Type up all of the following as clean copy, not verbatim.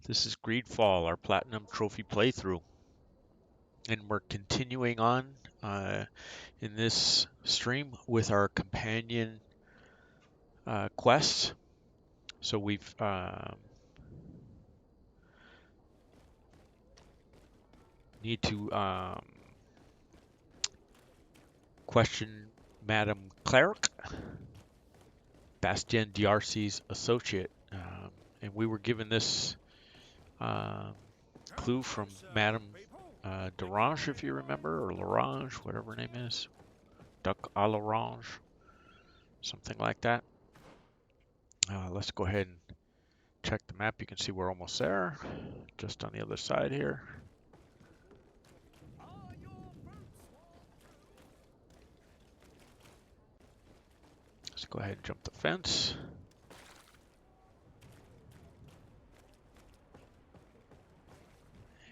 This is GreedFall, our Platinum Trophy playthrough. And we're continuing on in this stream with our companion quests. So we've need to question Madame Cleric, Bastien D'Arcy's associate. And we were given this clue from Madame Derange, if you remember, or L'Orange, whatever her name is. Duck à l'Orange, something like that. Let's go ahead and check the map. You can see we're almost there, just on the other side here. Let's go ahead and jump the fence.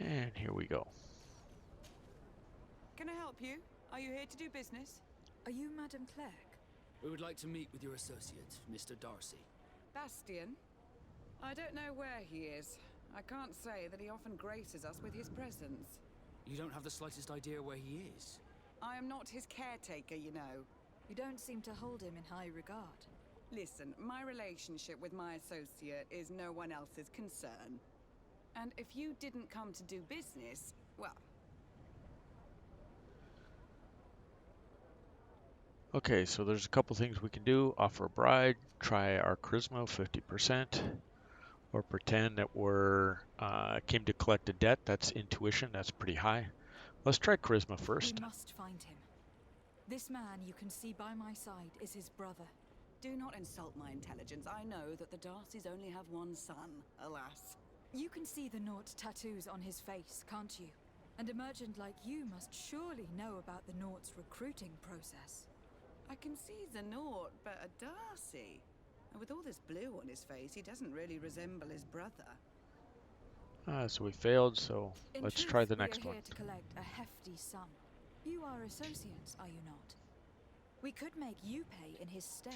And here we go. Can I help you? Are you here to do business? Are you Madame Clerc? We would like to meet with your associate, Mr. Darcy. Bastien? I don't know where he is. I can't say that he often graces us with his presence. You don't have the slightest idea where he is? I am not his caretaker, you know. You don't seem to hold him in high regard. Listen, my relationship with my associate is no one else's concern. And if you didn't come to do business, well... Okay, so there's a couple things we can do. Offer a bride, try our charisma, 50%, or pretend that we're came to collect a debt. That's intuition, that's pretty high. Let's try charisma first. We must find him. This man you can see by my side is his brother. Do not insult my intelligence. I know that the Darcys only have one son, alas. You can see the Naught tattoos on his face, can't you? And a merchant like you must surely know about the Naught's recruiting process. I can see the Naught, but a Darcy. And with all this blue on his face, he doesn't really resemble his brother. So we failed, so let's try the next one. We are here to collect a hefty sum. You are associates, are you not? We could make you pay in his stead.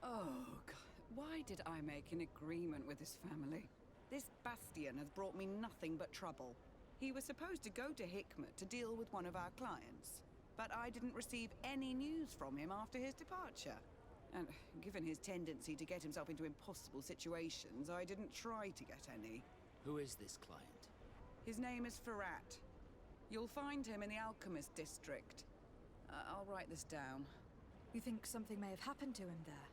Oh, God. Why did I make an agreement with his family? This Bastien has brought me nothing but trouble. He was supposed to go to Hikmet to deal with one of our clients, but I didn't receive any news from him after his departure. And given his tendency to get himself into impossible situations, I didn't try to get any. Who is this client? His name is Ferrat. You'll find him in the Alchemist district. I'll write this down. You think something may have happened to him there?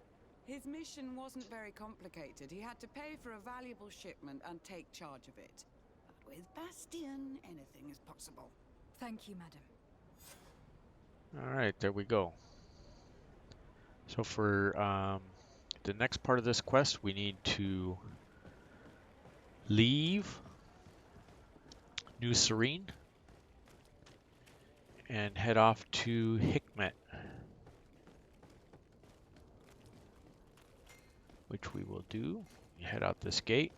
His mission wasn't very complicated. He had to pay for a valuable shipment and take charge of it. But with Bastien, anything is possible. Thank you, madam. All right, there we go. So for the next part of this quest, we need to leave New Serene and head off to Hikmet, which we will do. You head out this gate.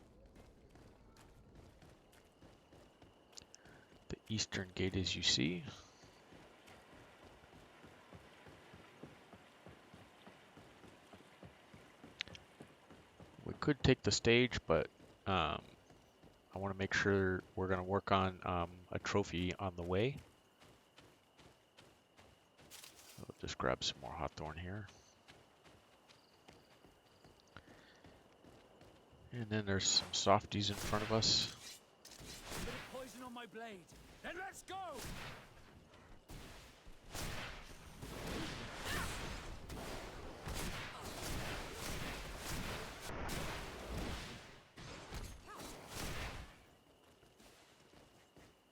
The eastern gate, as you see. We could take the stage, but I want to make sure we're going to work on a trophy on the way. I'll just grab some more hawthorn here. And then there's some softies in front of us. A bit of poison on my blade. Then let's go!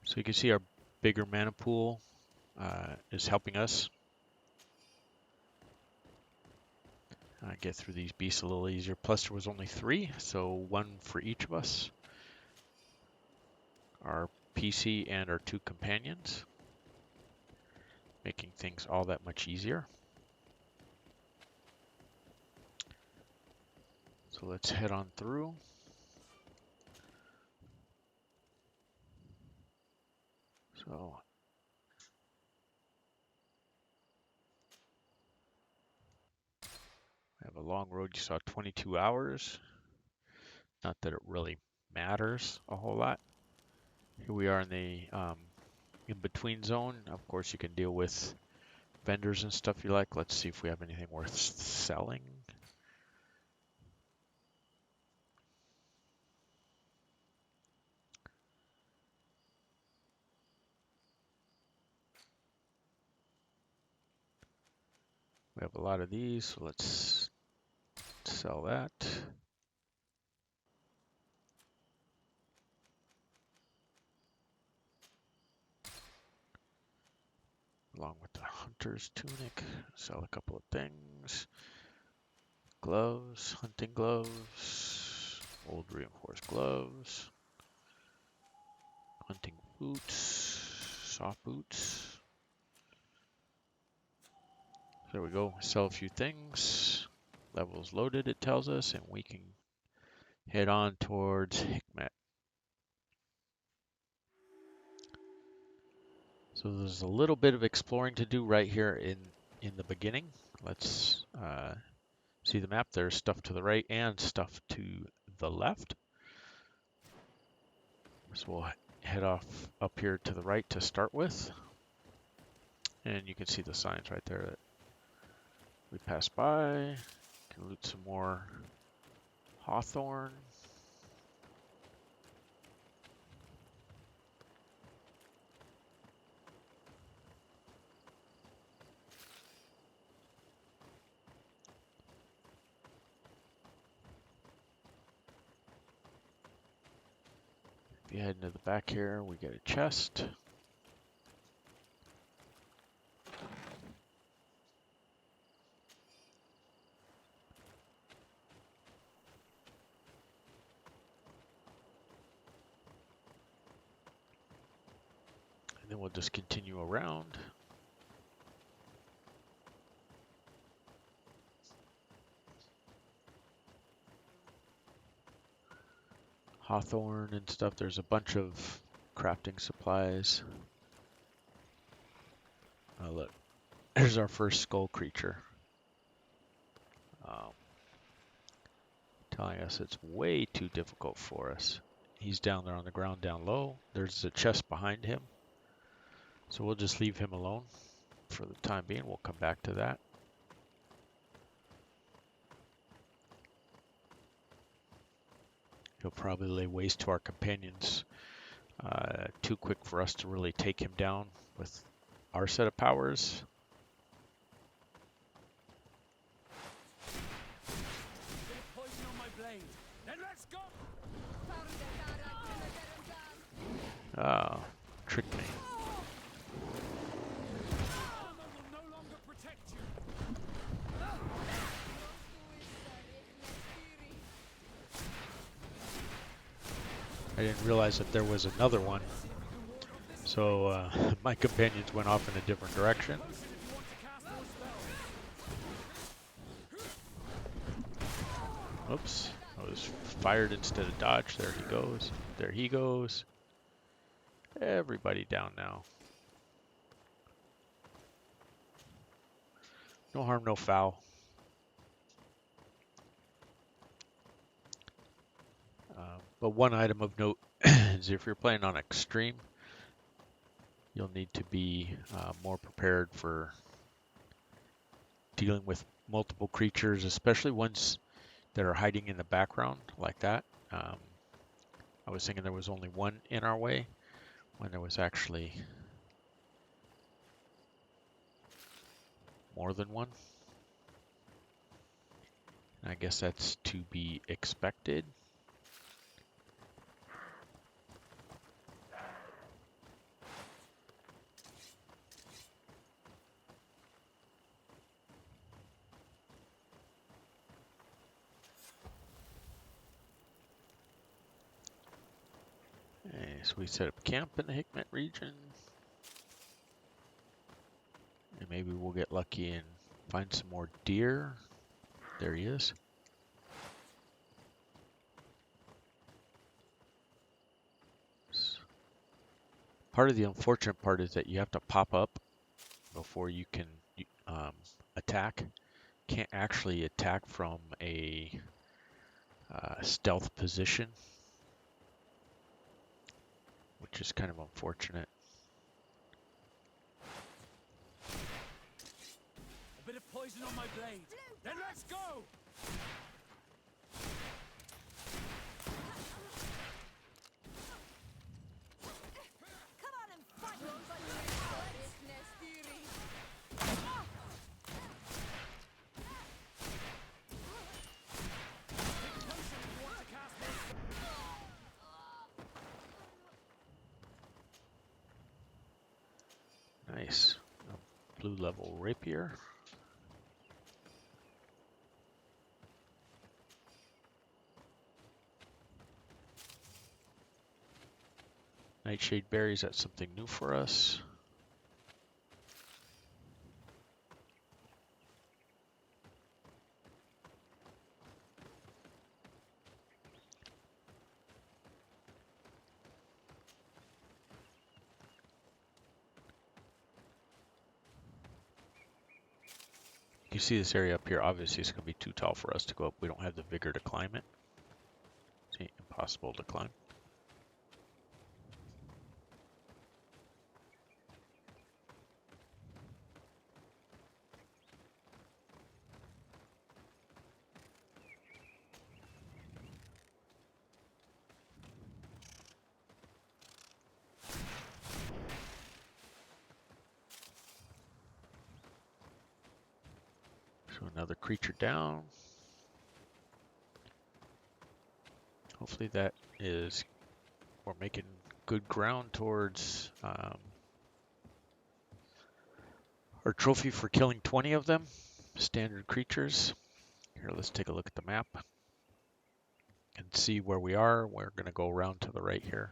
So you can see our bigger mana pool is helping us get through these beasts a little easier. Plus there was only 3, so 1 for each of us. Our PC and our 2 companions, making things all that much easier. So let's head on through. So we have a long road. You saw 22 hours. Not that it really matters a whole lot. Here we are in the in-between zone. Of course, you can deal with vendors and stuff you like. Let's see if we have anything worth selling. We have a lot of these, so let's sell that. Along with the hunter's tunic, sell a couple of things. Gloves, hunting gloves, old reinforced gloves, hunting boots, soft boots. There we go, sell a few things. Levels loaded, it tells us, and we can head on towards Hikmet. So there's a little bit of exploring to do right here in the beginning. Let's see the map. There's stuff to the right and stuff to the left. So we'll head off up here to the right to start with. And you can see the signs right there that we passed by. Can loot some more hawthorn. If you head into the back here, we get a chest. And then we'll just continue around. Hawthorn and stuff. There's a bunch of crafting supplies. Oh, look, there's our first skull creature. Telling us it's way too difficult for us. He's down there on the ground down low. There's a chest behind him. So we'll just leave him alone for the time being. We'll come back to that. He'll probably lay waste to our companions. Too quick for us to really take him down with our set of powers. Poison on my blade. Then let's go. Ah, tricked me. Armor will no longer protect you. I didn't realize that there was another one. So my companions went off in a different direction. Oops, I was fired instead of dodged. There he goes. There he goes. Everybody down now. No harm, no foul. But one item of note is if you're playing on extreme, you'll need to be more prepared for dealing with multiple creatures, especially ones that are hiding in the background like that. I was thinking there was only one in our way when there was actually more than one. And I guess that's to be expected. Okay, so we set up camp in the Hikmet region. And maybe we'll get lucky and find some more deer. There he is. Part of the unfortunate part is that you have to pop up before you can attack. Can't actually attack from a stealth position. which is kind of unfortunate. A bit of poison on my blade. Then let's go! Come on and fight! Nice. A blue level rapier. Nightshade berries, that's something new for us. You see this area up here, obviously it's going to be too tall for us to go up. We don't have the vigor to climb it. It's impossible to climb. So another creature down. Hopefully that is, we're making good ground towards our trophy for killing 20 of them, standard creatures. Here, let's take a look at the map and see where we are. We're going to go around to the right here.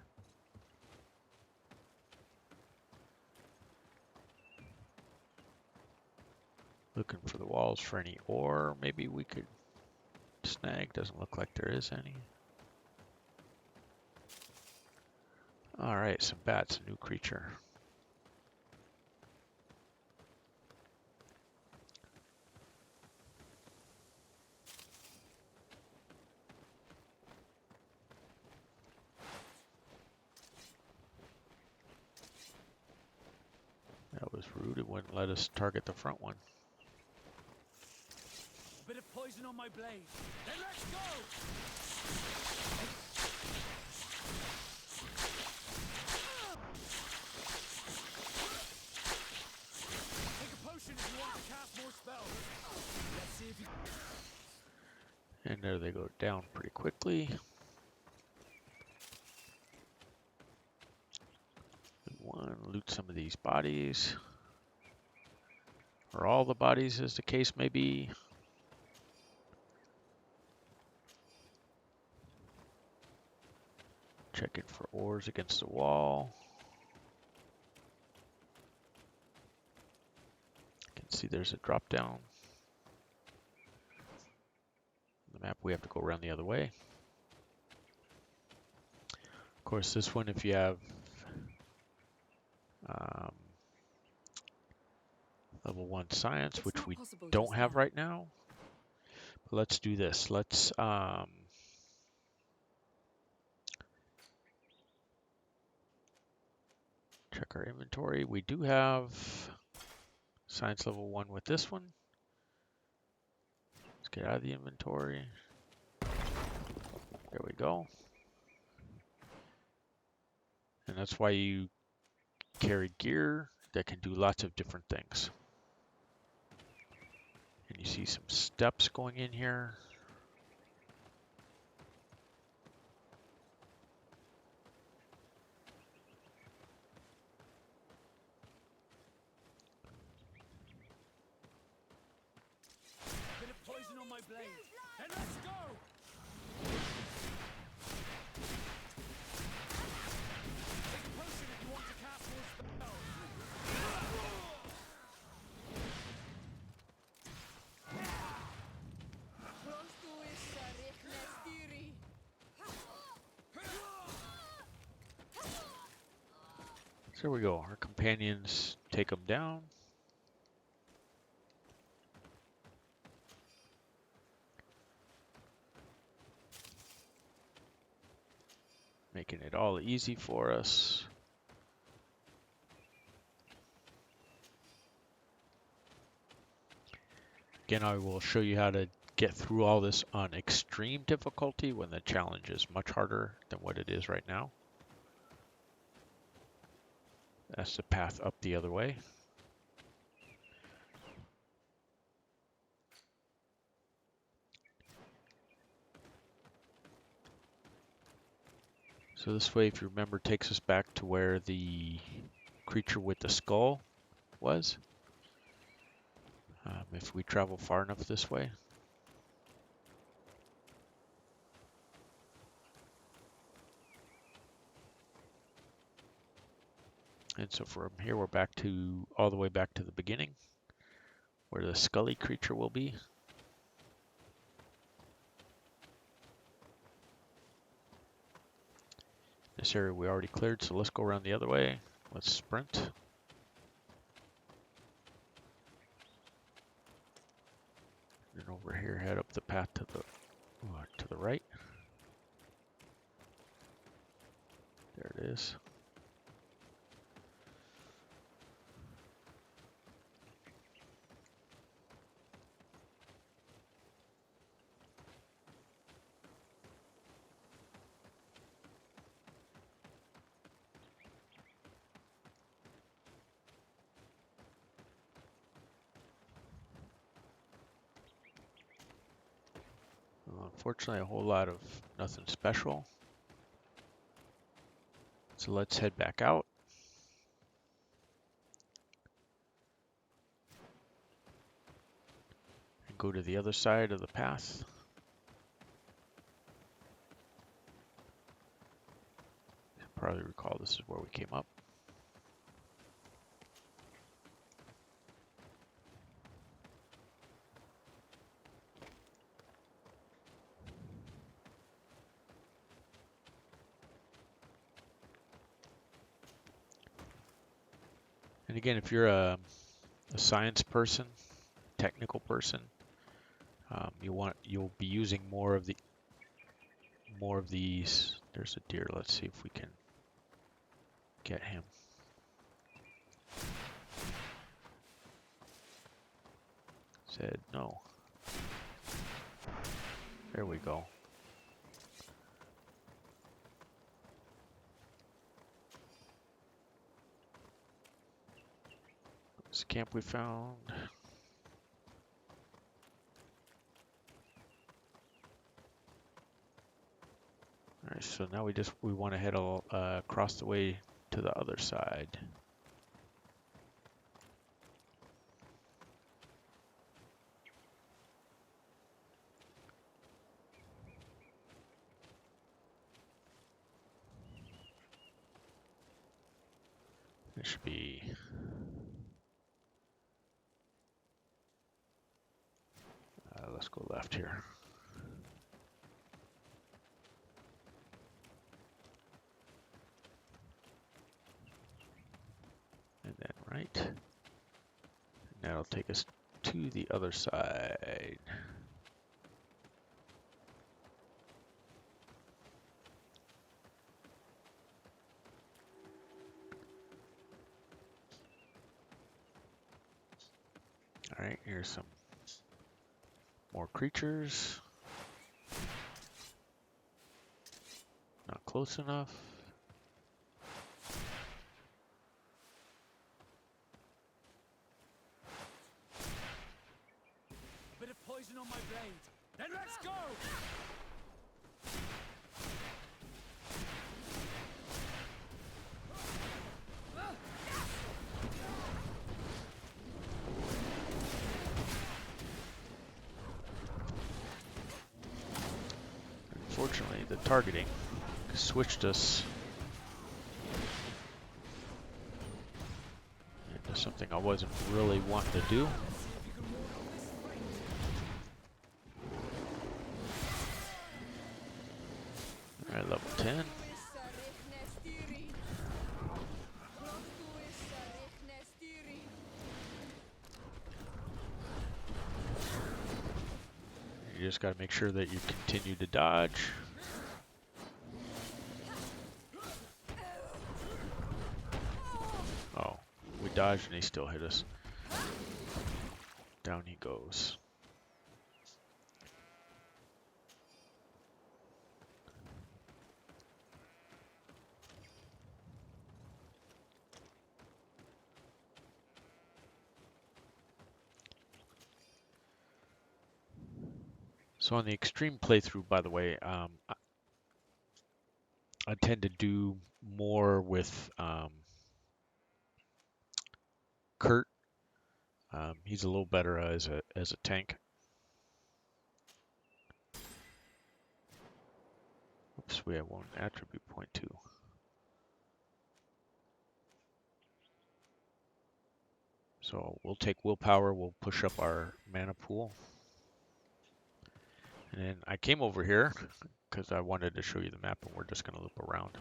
Looking for the walls for any ore maybe we could snag. Doesn't look like there is any. Alright, some bats, a new creature. That was rude, it wouldn't let us target the front one. A bit of poison on my blade. Then let's go! Take a potion if you want to cast more spells. Let's see if you... And there they go down pretty quickly. Loot some of these bodies. Or all the bodies as the case may be. Checking for ores against the wall. You can see there's a drop down. On the map we have to go around the other way. Of course this one, if you have level 1 science, It's which not we possible don't just have now. right now. But let's do this. Let's check our inventory. We do have science level 1 with this one. Let's get out of the inventory. There we go. And that's why you carry gear that can do lots of different things. And you see some steps going in here. A bit of poison on my blade. Then let's go! Take a potion if you want to cast more spells. So there we go. Our companions take them down. Making it all easy for us. again, I will show you how to get through all this on extreme difficulty when the challenge is much harder than what it is right now. That's the path up the other way. So this way, if you remember, takes us back to where the creature with the skull was. If we travel far enough this way. And so from here, we're back to all the way back to the beginning, where the scully creature will be. This area we already cleared, so let's go around the other way. Let's sprint. And over here, head up the path to the right. There it is. Well, unfortunately, a whole lot of nothing special. So let's head back out. And go to the other side of the path. You probably recall this is where we came up. And again, if you're a science person, technical person, you'll be using more of these. There's a deer. Let's see if we can get him. Said no. There we go. This camp we found. Alright, so now we want to head across the way to the other side. It should be let's go left here. And then right. And that'll take us to the other side. Alright, here's some more creatures. Not close enough. A bit of poison on my blade. Then let's go! Unfortunately, the targeting switched us into something I wasn't really wanting to do. Alright, level 10. You just got to make sure that you continue to dodge. Oh, we dodged and he still hit us. Down he goes. So on the extreme playthrough, by the way, I tend to do more with Kurt. He's a little better as a tank. Oops, we have one attribute point too. So we'll take willpower, we'll push up our mana pool. And then I came over here because I wanted to show you the map, and we're just going to loop around.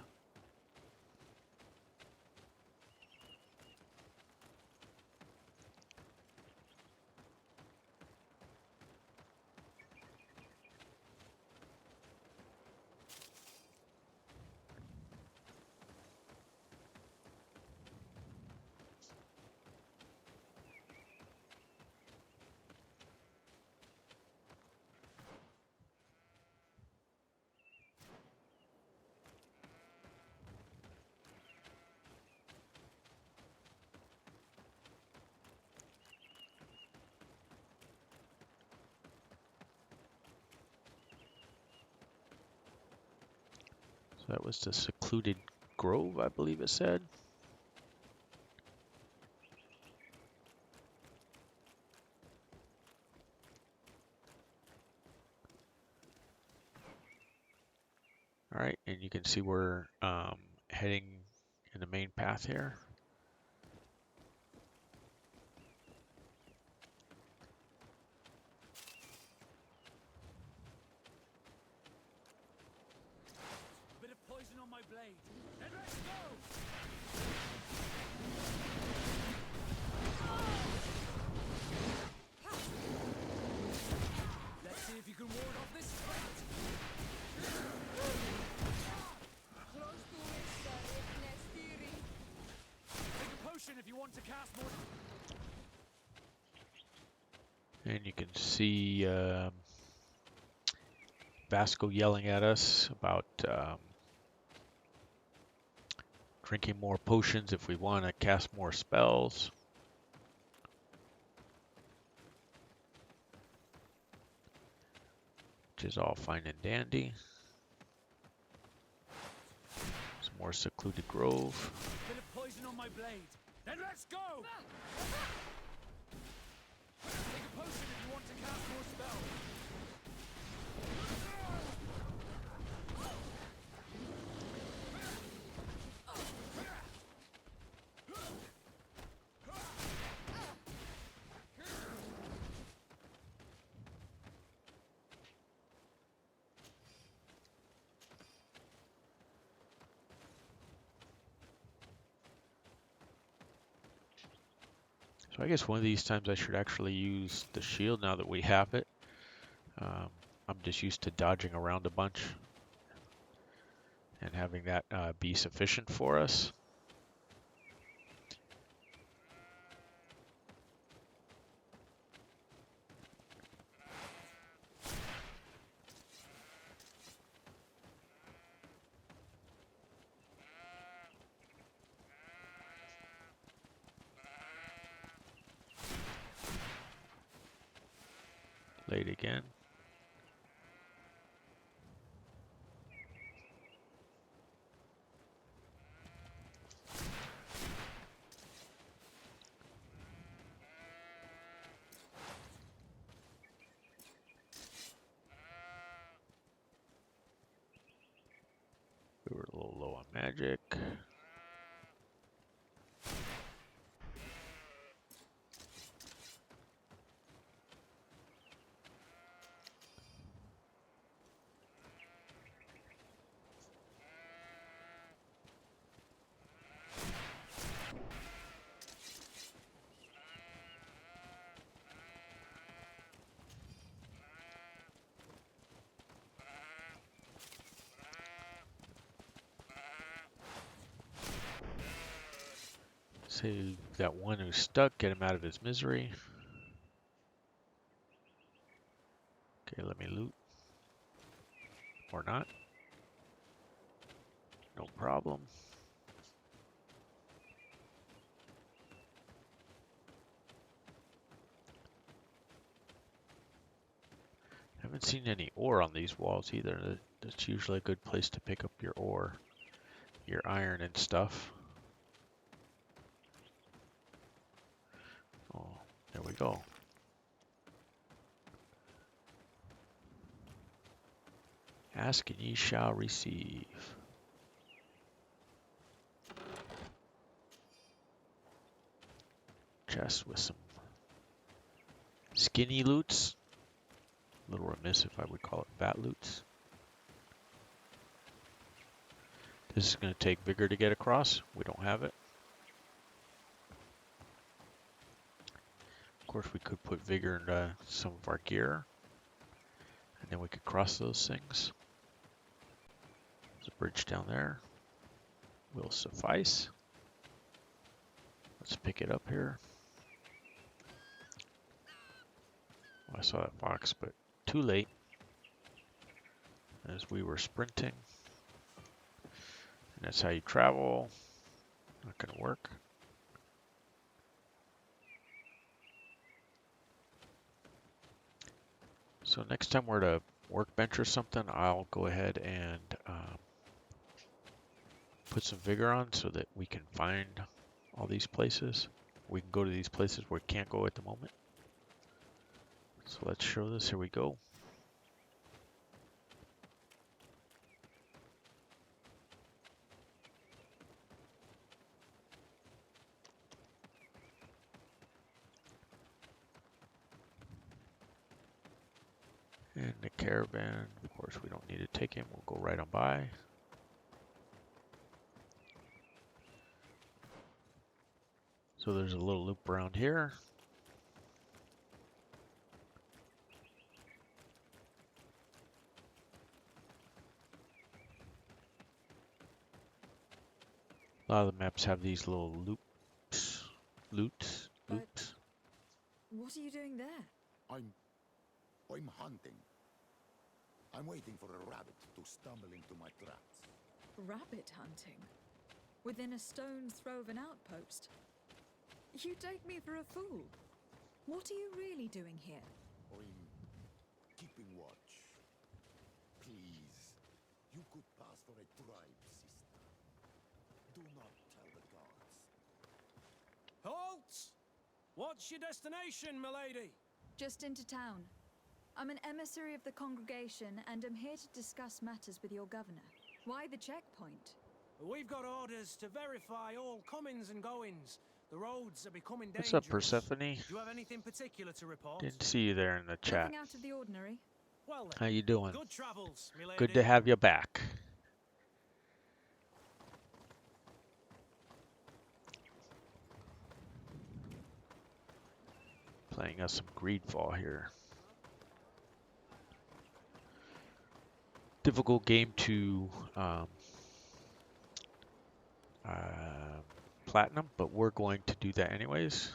So that was the secluded grove, I believe it said. All right, and you can see we're heading in the main path here. Bit of poison on my blade. Then let's go! Let's see if you can ward off this threat. Take a potion if you want to cast more. And you can see Vasco yelling at us about drinking more potions if we want to cast more spells. Which is all fine and dandy. Some more secluded grove. Bit of poison on my blade. Then let's go! Take a potion if you want to cast more spells. So I guess one of these times I should actually use the shield now that we have it. I'm just used to dodging around a bunch and having that be sufficient for us. Late again. We were a little low on magic. Save that one who's stuck, get him out of his misery. Okay, let me loot. Or not. No problem. Haven't haven't seen any ore on these walls either. That's usually a good place to pick up your ore, your iron and stuff. Oh, there we go. Ask and ye shall receive. Chest with some skinny loots. A little remiss if I would call it bat loots. This is going to take vigor to get across. We don't have it. Of course, we could put vigor into some of our gear, and then we could cross those things. There's a bridge down there. Will suffice. Let's pick it up here. Oh, I saw that fox, but too late as we were sprinting. And that's how you travel. Not going to work. So next time we're at a workbench or something, I'll go ahead and put some vigor on so that we can find all these places. We can go to these places where we can't go at the moment. So let's show this. Here we go. And the caravan, of course, we don't need to take him. We'll go right on by. So there's a little loop around here. A lot of the maps have these little loops. Loops. What are you doing there? I'm hunting. I'm waiting for a rabbit to stumble into my traps. Rabbit hunting? Within a stone's throw of an outpost? You take me for a fool. What are you really doing here? I'm keeping watch. Please, you could pass for a tribe sister. Do not tell the guards. Halt! What's your destination, milady? Just into town. I'm an emissary of the congregation and am here to discuss matters with your governor. Why the checkpoint? We've got orders to verify all comings and goings. The roads are becoming dangerous. What's up, Persephone? Do you have anything particular to report? Didn't see you there in the chat. Nothing out of the ordinary. Well then, How you doing? good travels, milady. Good to have you back. Playing us some GreedFall here. Difficult game to platinum, but we're going to do that anyways.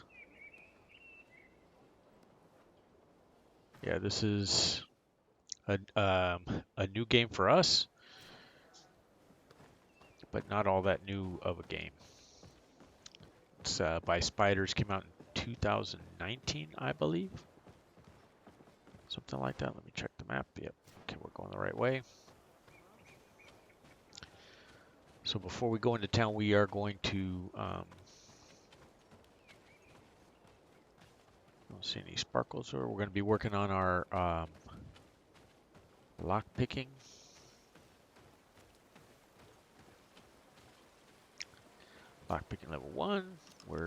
Yeah, this is a new game for us, but not all that new of a game. It's by Spiders, came out in 2019, I believe. Something like that. Let me check the map. Yep. Okay, we're going the right way. So before we go into town, we are going to don't see any sparkles, or we're going to be working on our lock picking. Lock picking level 1. We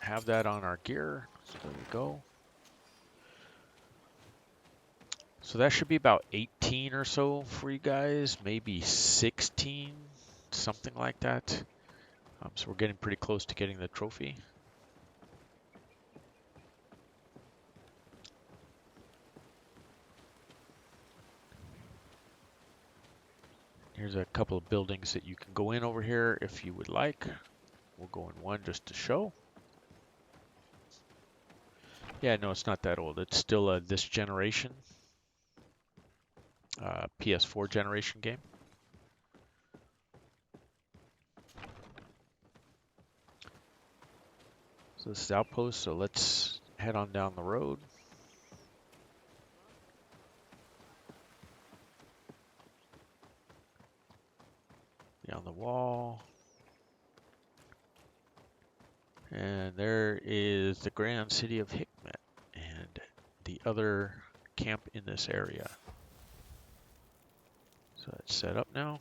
have that on our gear. So there we go. So that should be about 18 or so for you guys, maybe 16, something like that. So we're getting pretty close to getting the trophy. Here's a couple of buildings that you can go in over here if you would like. We'll go in one just to show. Yeah, no, it's not that old. It's still this generation. PS4 generation game. So this is Outpost, so let's head on down the road. GreedFall. And there is the Grand City of Hikmet and the other camp in this area. So that's set up now.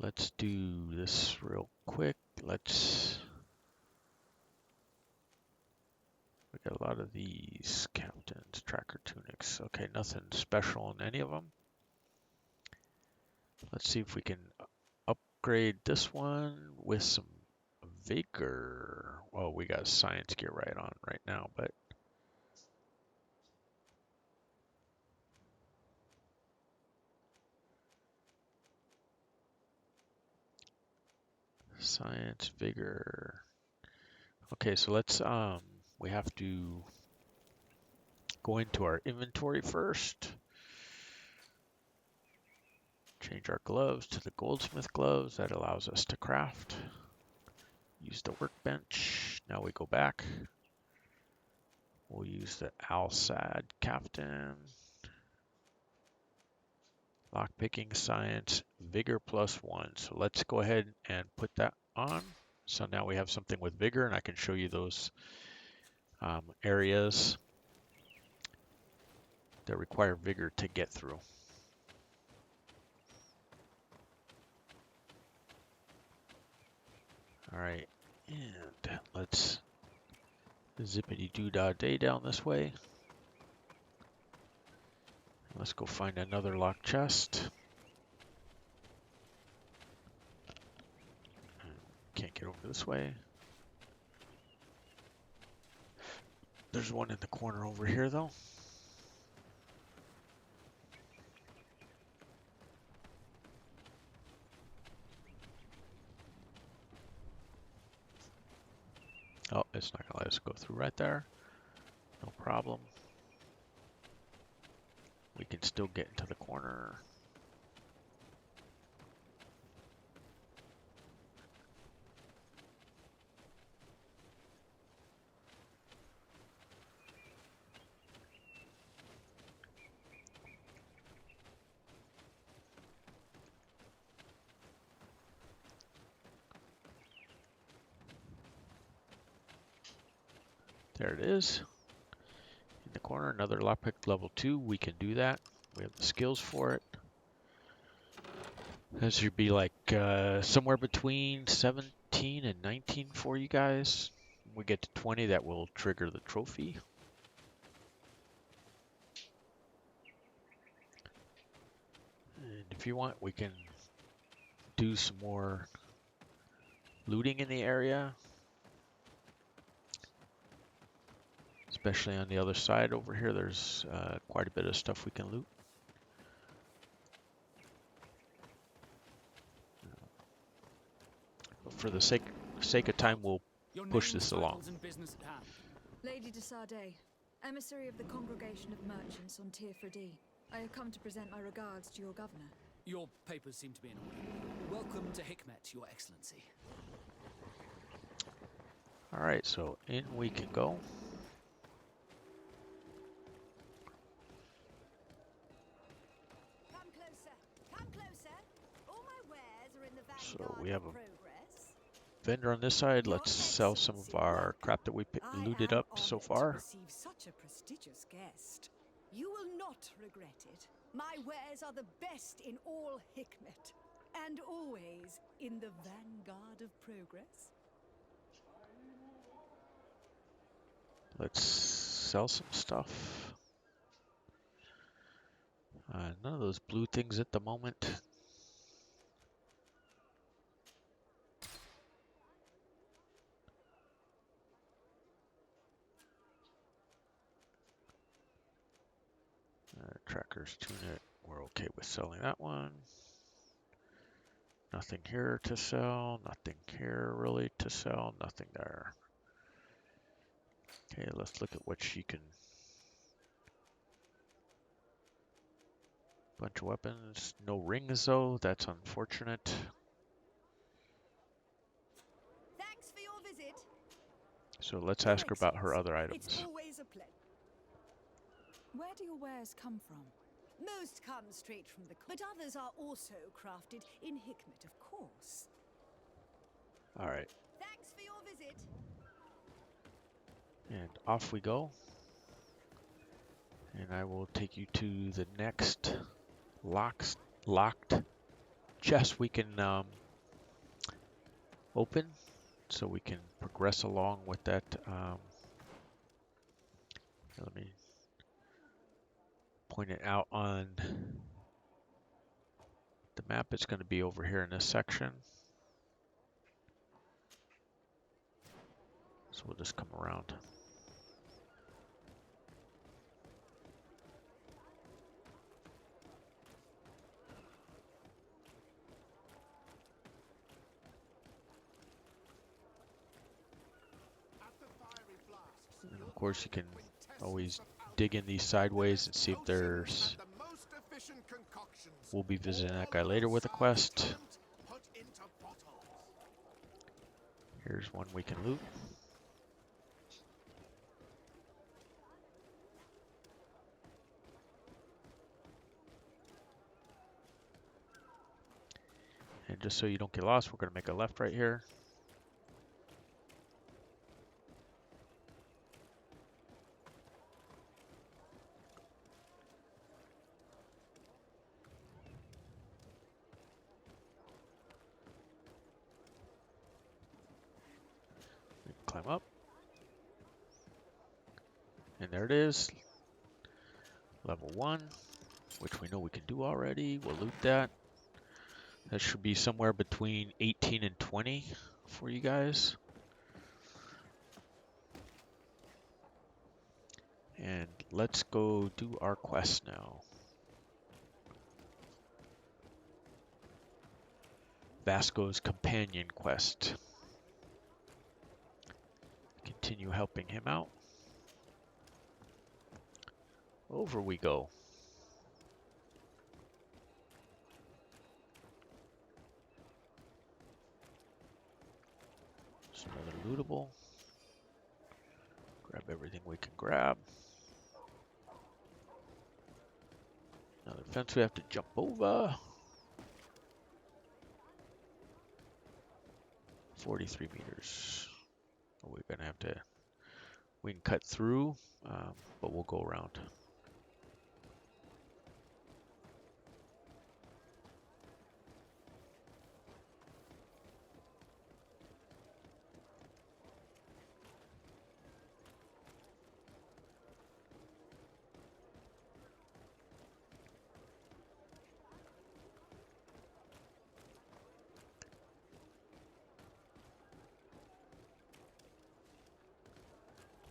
Let's do this real quick. We got a lot of these captains, tracker tunics. Okay, nothing special in any of them. Let's see if we can upgrade this one with some vigor. Well, we got science gear right now, but science vigor. Okay, so let's we have to go into our inventory first. Change our gloves to the goldsmith gloves. That allows us to craft. Use the workbench. Now we go back. We'll use the Alsad Captain. Lockpicking science, vigor +1. So let's go ahead and put that on. So now we have something with vigor, and I can show you those areas that require vigor to get through. All right, and let's zippity-doo-dah-day down this way. Let's go find another locked chest. Can't get over this way. There's one in the corner over here, though. Oh, it's not gonna let us go through right there. No problem. We can still get into the corner. There it is. In the corner, another lockpick level 2. We can do that. We have the skills for it. This should be like somewhere between 17 and 19 for you guys. When we get to 20, that will trigger the trophy. And if you want, we can do some more looting in the area. Especially on the other side over here, there's quite a bit of stuff we can loot. But for the sake of time, we'll push this along. Lady de Sardet, emissary of the Congregation of Merchants on Tier Fredi. I have come to present my regards to your governor. Your papers seem to be in order. Welcome to Hikmet, Your Excellency. All right, so in we can go. Come closer. Come closer. All my wares are in the So vanguard we have of a progress. vendor on this side. Let's sell some of our crap that we looted up so far. To receive such a prestigious guest. You will not regret it. My wares are the best in all Hikmet, and always in the vanguard of progress. Let's sell some stuff. None of those blue things at the moment. Tracker's tunic, we're okay with selling that one. Nothing here to sell, nothing here really to sell, nothing there. Okay, let's look at what she can. Bunch of weapons, no rings though, that's unfortunate. Thanks for your visit. So let's ask her about her other items. It's always a pleasure. Where do your wares come from? Most come straight from the but others are also crafted in Hikmet, of course. All right, Thanks for your visit. and off we go. And I will take you to the next locked chest we can open, so we can progress along with that. Let me point it out on the map. It's going to be over here in this section. So we'll just come around. And of course, you can always dig in these sideways and see if there's... We'll be visiting that guy later with a quest. Here's one we can loot. And just so you don't get lost, we're going to make a left right here. We can climb up. And there it is. Level 1, which we know we can do already. We'll loot that. That should be somewhere between 18 and 20 for you guys. And let's go do our quest now. Vasco's companion quest. Continue helping him out. Over we go. There's another lootable. Grab everything we can grab. Another fence we have to jump over. 43 meters. We're gonna have to, we can cut through, but we'll go around.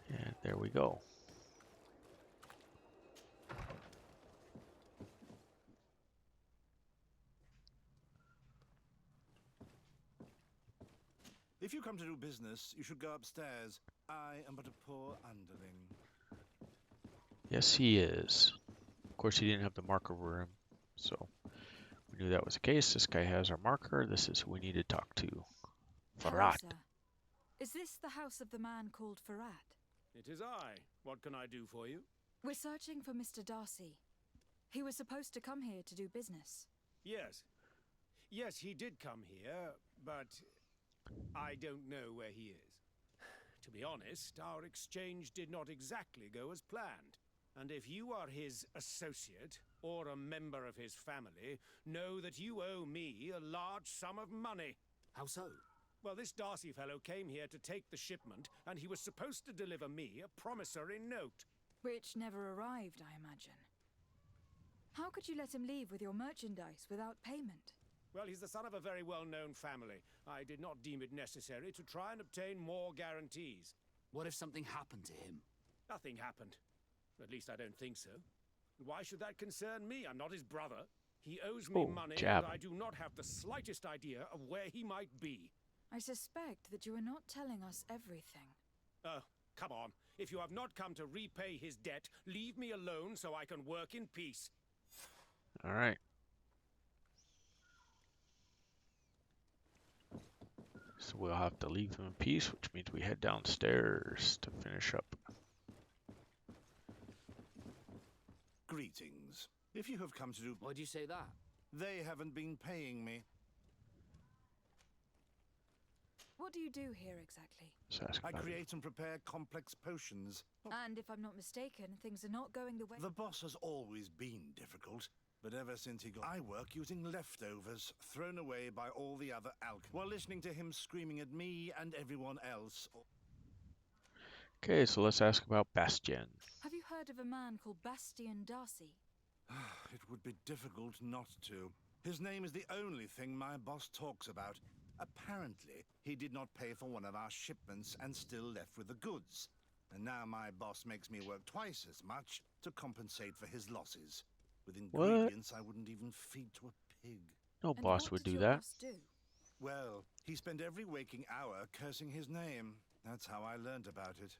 And there we go. If you come to do business, you should go upstairs. I am but a poor underling. Yes, he is. Of course, he didn't have the marker room, so we knew that was the case. This guy has our marker. This is who we need to talk to. Hello, Farad. sir. Is this the house of the man called Farad? It is I. What can I do for you? We're searching for Mr. Darcy. He was supposed to come here to do business. Yes. Yes, he did come here, but I don't know where he is. To be honest, our exchange did not exactly go as planned. And if you are his associate, or a member of his family, know that you owe me a large sum of money. How so? Well, this Darcy fellow came here to take the shipment, and he was supposed to deliver me a promissory note. Which never arrived, I imagine. How could you let him leave with your merchandise without payment? Well, he's the son of a very well-known family. I did not deem it necessary to try and obtain more guarantees. What if something happened to him? Nothing happened. At least I don't think so. Why should that concern me? I'm not his brother. He owes me money, jab. and I do not have the slightest idea of where he might be. I suspect that you are not telling us everything. Oh, come on. If you have not come to repay his debt, leave me alone so I can work in peace. All right. So we'll have to leave him in peace, which means we head downstairs to finish up. Greetings. If you have come to do... Why'd you say that? They haven't been paying me. What do you do here exactly? Just ask I about it. create and prepare complex potions. And if I'm not mistaken, things are not going the way... The boss has always been difficult, but ever since he got... I work using leftovers thrown away by all the other alchemists, while listening to him screaming at me and everyone else. Okay, so let's ask about Bastion. Have you heard of a man called Bastian Darcy? It would be difficult not to. His name is the only thing my boss talks about. Apparently, he did not pay for one of our shipments and still left with the goods. And now my boss makes me work twice as much to compensate for his losses. With ingredients I wouldn't even feed to a pig. No And boss what would did do your that. boss do? Well, he spent every waking hour cursing his name. That's how I learned about it.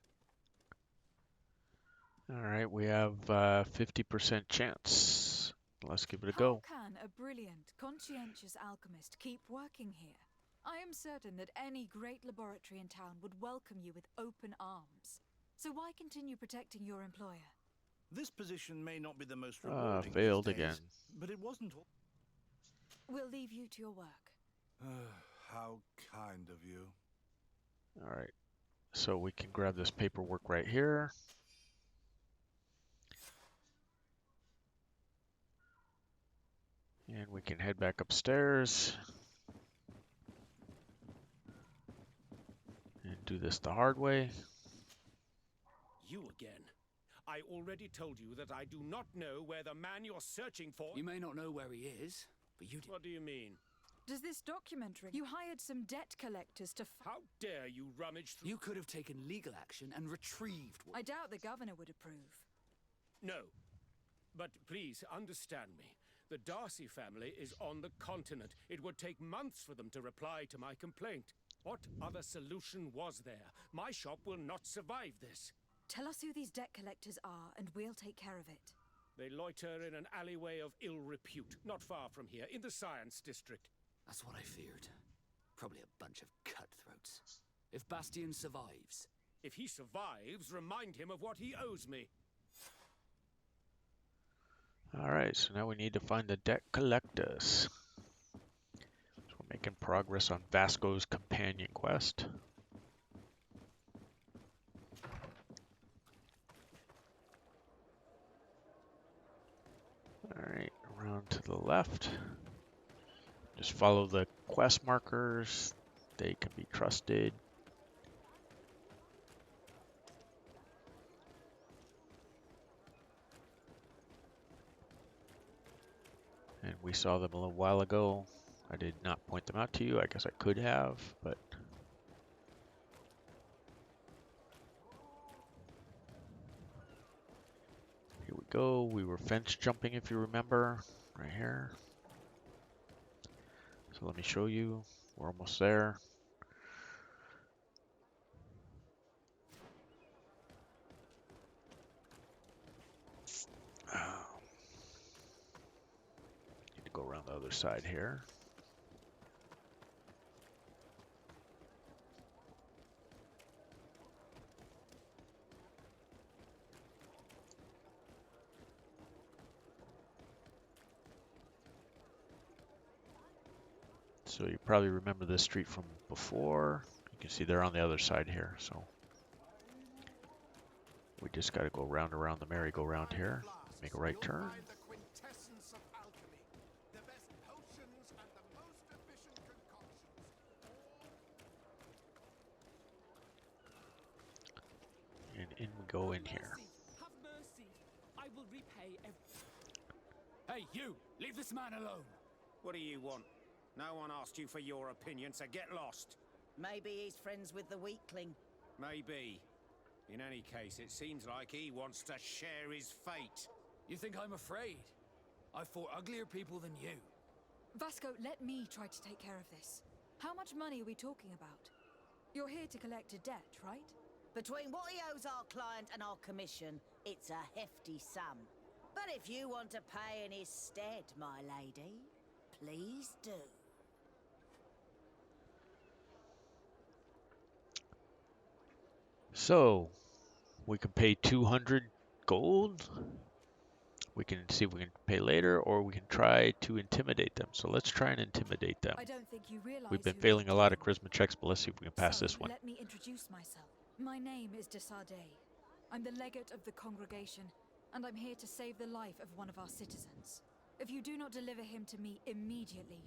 All right, we have 50% chance. Let's give it a go. How can a brilliant, conscientious alchemist keep working here? I am certain that any great laboratory in town would welcome you with open arms. So why continue protecting your employer? This position may not be the most rewarding Failed these days, again. but it wasn't all... We'll leave you to your work. How kind of you. All right, so we can grab this paperwork right here. And we can head back upstairs and do this the hard way. You again. I already told you that I do not know where the man you're searching for... You may not know where he is, but you do. What do you mean? Does this document ring? You hired some debt collectors to How dare you rummage through... You could have taken legal action and retrieved what... I doubt the governor would approve. No. But please, understand me. The Darcy family is on the continent. It would take months for them to reply to my complaint. What other solution was there? My shop will not survive this. Tell us who these debt collectors are, and we'll take care of it. They loiter in an alleyway of ill repute, not far from here, in the Science District. That's what I feared. Probably a bunch of cutthroats. If Bastion survives... If he survives, remind him of what he owes me. All right, so now we need to find the debt collectors. So we're making progress on Vasco's companion quest. All right, around to the left. Just follow the quest markers. They can be trusted. And we saw them a little while ago. I did not point them out to you. I guess I could have, but... Here we go. We were fence jumping, if you remember, right here. So let me show you. We're almost there. Need to go around the other side here. So you probably remember this street from before. You can see they're on the other side here. So we just got to go round around the merry-go-round here. Make a right turn. And in we go in here. Have mercy. I will repay Hey, you! Leave this man alone! What do you want? No one asked you for your opinion, so get lost. Maybe he's friends with the weakling. Maybe. In any case, it seems like he wants to share his fate. You think I'm afraid? I fought uglier people than you. Vasco, let me try to take care of this. How much money are we talking about? You're here to collect a debt, right? Between what he owes our client and our commission, it's a hefty sum. But if you want to pay in his stead, my lady, please do. So we can pay 200 gold, We can see if we can pay later, or we can try to intimidate them. So let's try and intimidate them. I don't think you realize We've been who failing you're a lot of dealing charisma checks, but let's see if we can pass So, this one. let me introduce myself. My name is Desardet. I'm the legate of the congregation, and I'm here to save the life of one of our citizens. If you do not deliver him to me immediately,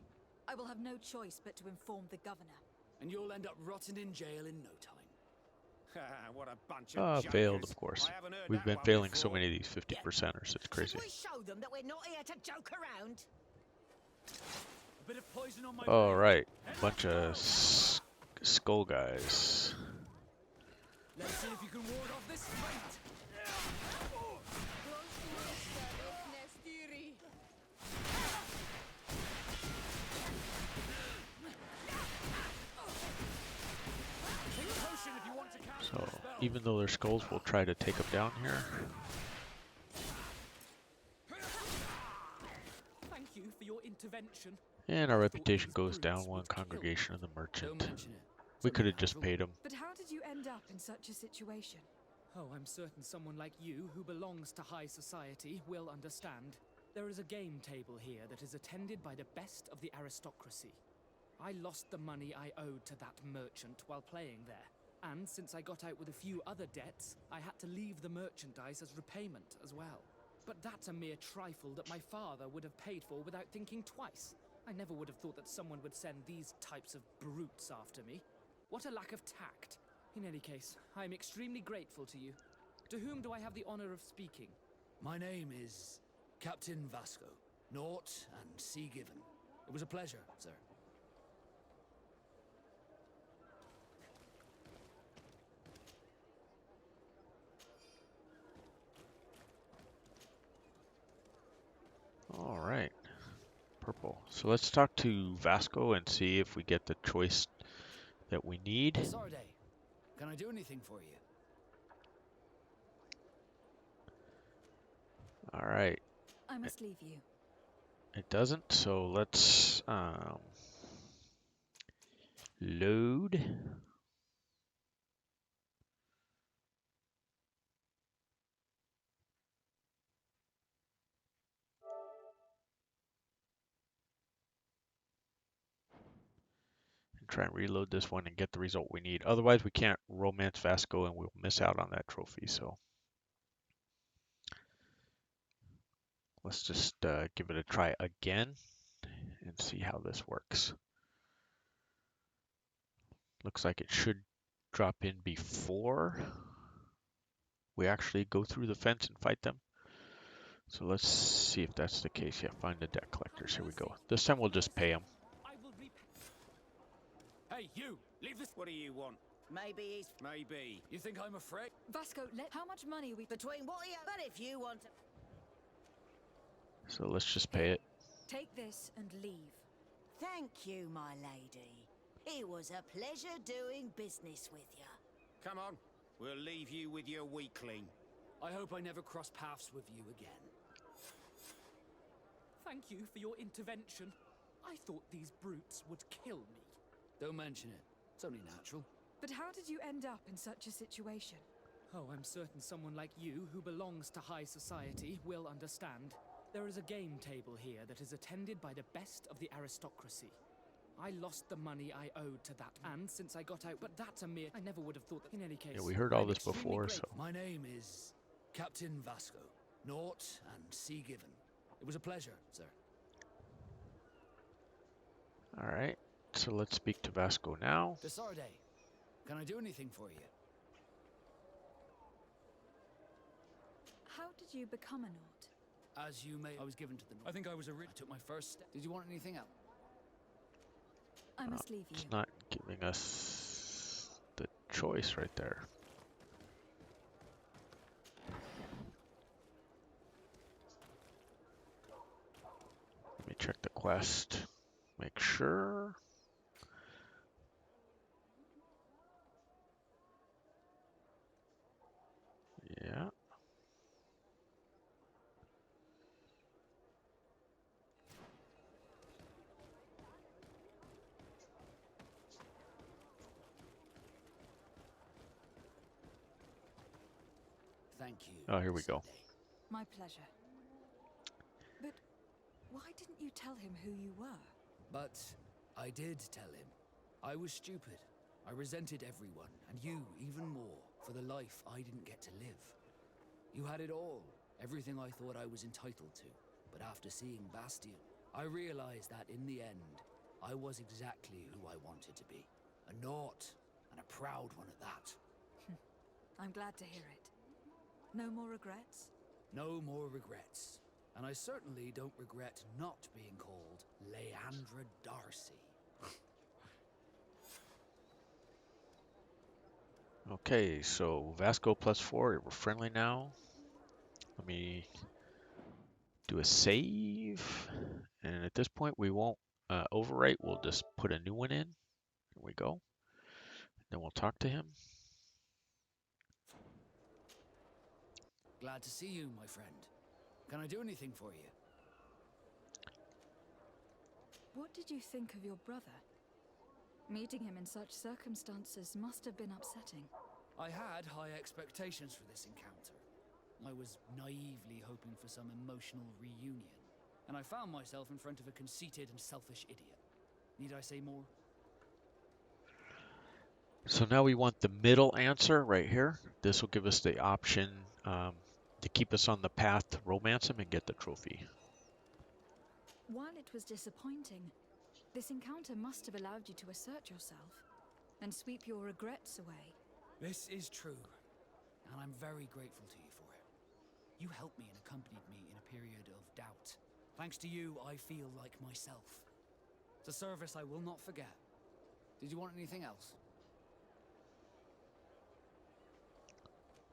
I will have no choice but to inform the governor. And you'll end up rotting in jail in no time. What a bunch of Failed, jokers. of course. I haven't heard We've that been one failing so before. many of these 50%ers. It's crazy. Should we show them that we're not here to joke around? A bit of poison on my All blade. right, And bunch let's of skull guys. go. Let's see if you can ward off this fate. Take a potion if you want to cast So a spell. even though they're skulls, we'll try to take them down here. Thank you for your intervention. And our reputation goes down one. Congregation of the Merchant. Don't mention it. We It's could only have just natural. paid them. But how did you end up in such a situation? Oh, I'm certain someone like you, who belongs to high society, will understand. There is a game table here that is attended by the best of the aristocracy. I lost the money I owed to that merchant while playing there. And since I got out with a few other debts, I had to leave the merchandise as repayment as well. But that's a mere trifle that my father would have paid for without thinking twice. I never would have thought that someone would send these types of brutes after me. What a lack of tact. In any case, I am extremely grateful to you. To whom do I have the honor of speaking? My name is Captain Vasco. Naught and sea given. It was a pleasure, sir. All right, purple. So let's talk to Vasco and see if we get the choice that we need. Sarday, can I do anything for you? All right, I must leave you. it doesn't. So let's load. Try and reload this one and get the result we need. Otherwise, we can't romance Vasco and we'll miss out on that trophy. So let's just give it a try again and see how this works. Looks like it should drop in before we actually go through the fence and fight them. So let's see if that's the case. Yeah, find the debt collectors. Here we go. This time we'll just pay them. I will repay. Hey, you! Leave this. What do you want? Maybe he's Maybe. You think I'm afraid? Vasco, how much money are we... between what he... But if you want to... So let's just pay it. Take this and leave. Thank you, my lady. It was a pleasure doing business with you. Come on. We'll leave you with your weakling. I hope I never cross paths with you again. Thank you for your intervention. I thought these brutes would kill me. Don't mention it. It's only natural. But how did you end up in such a situation? Oh, I'm certain someone like you, who belongs to high society, will understand. There is a game table here that is attended by the best of the aristocracy. I lost the money I owed to that, and since I got out, but that's a mere... I never would have thought that. In any case, Yeah, we heard all I'm this extremely before, grateful. so My name is Captain Vasco. Naught and sea given. It was a pleasure, sir. all right. So let's speak to Vasco now. Desarday, can I do anything for you? How did you become a Nort? As you may... I was given to the... I think I was I took my first step. Did you want anything else? I must leave you. It's not giving us the choice right there. Let me check the quest. Make sure. Yeah. Thank you. Oh, here we go. Sarday. My pleasure. Why didn't you tell him who you were? But I did tell him. I was stupid. I resented everyone, and you even more, for the life I didn't get to live. You had it all, everything I thought I was entitled to. But after seeing Bastion, I realized that in the end, I was exactly who I wanted to be. A Naut, and a proud one at that. I'm glad to hear it. No more regrets? No more regrets. And I certainly don't regret not being called Leandra Darcy. Okay, so Vasco +4, we're friendly now. Let me do a save. And at this point, we won't overwrite. We'll just put a new one in. Here we go. Then we'll talk to him. Glad to see you, my friend. Can I do anything for you? What did you think of your brother? Meeting him in such circumstances must have been upsetting. I had high expectations for this encounter. I was naively hoping for some emotional reunion, and I found myself in front of a conceited and selfish idiot. Need I say more? So now we want the middle answer right here. This will give us the option to keep us on the path to romance him and get the trophy. While it was disappointing, this encounter must have allowed you to assert yourself and sweep your regrets away. This is true, and I'm very grateful to you for it. You helped me and accompanied me in a period of doubt. Thanks to you, I feel like myself. It's a service I will not forget. Did you want anything else?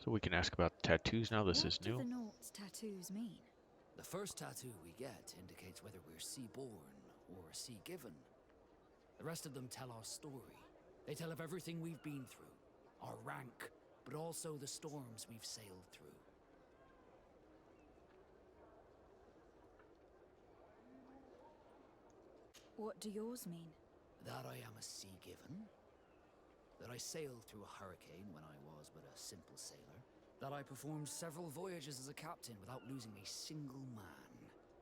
So we can ask about tattoos now. This is new. What do the Naut's tattoos mean? The first tattoo we get indicates whether we're sea-born or sea-given. The rest of them tell our story. They tell of everything we've been through, our rank, but also the storms we've sailed through. What do yours mean? That I am a sea-given. That I sailed through a hurricane when I was but a simple sailor. That I performed several voyages as a captain without losing a single man.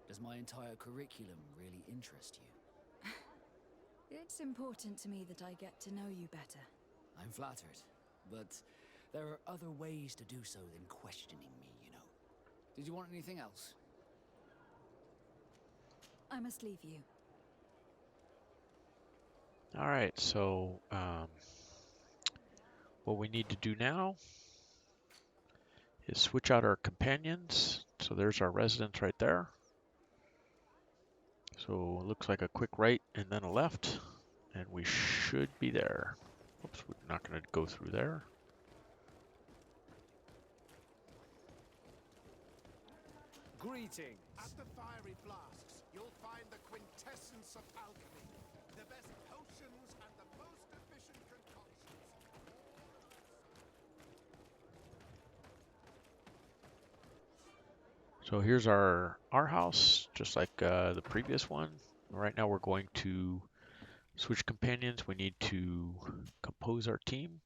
Does my entire curriculum really interest you? It's important to me that I get to know you better. I'm flattered, but there are other ways to do so than questioning me, you know. Did you want anything else? I must leave you. All right, so what we need to do now is switch out our companions. So there's our residence right there. So it looks like a quick right and then a left, and we should be there. Oops, we're not going to go through there. Greetings. At the fiery flasks, you'll find the quintessence of alchemy. The best potions and the most efficient concoctions. So here's our house, just like the previous one. Right now we're going to switch companions. We need to compose our team.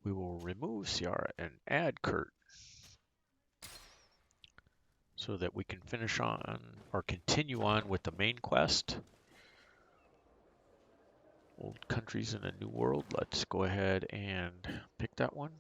We will remove Ciara and add Kurt so that we can finish on or continue on with the main quest. Old countries in a new world. Let's go ahead and pick that one.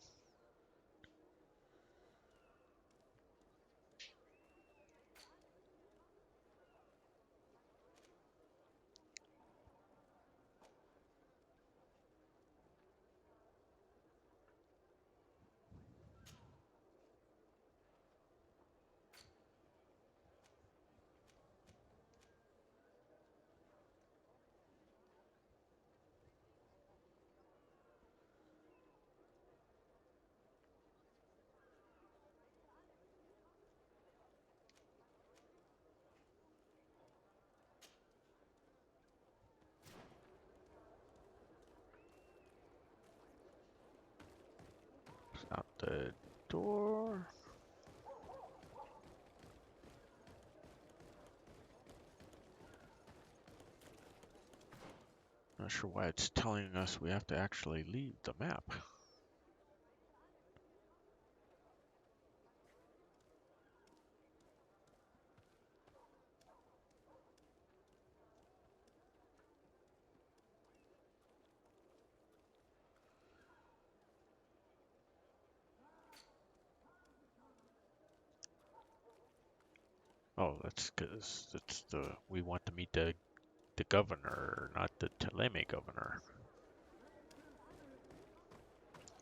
Out the door. Not sure why it's telling us we have to actually leave the map. Oh, that's because we want to meet the governor, not the Teleme governor,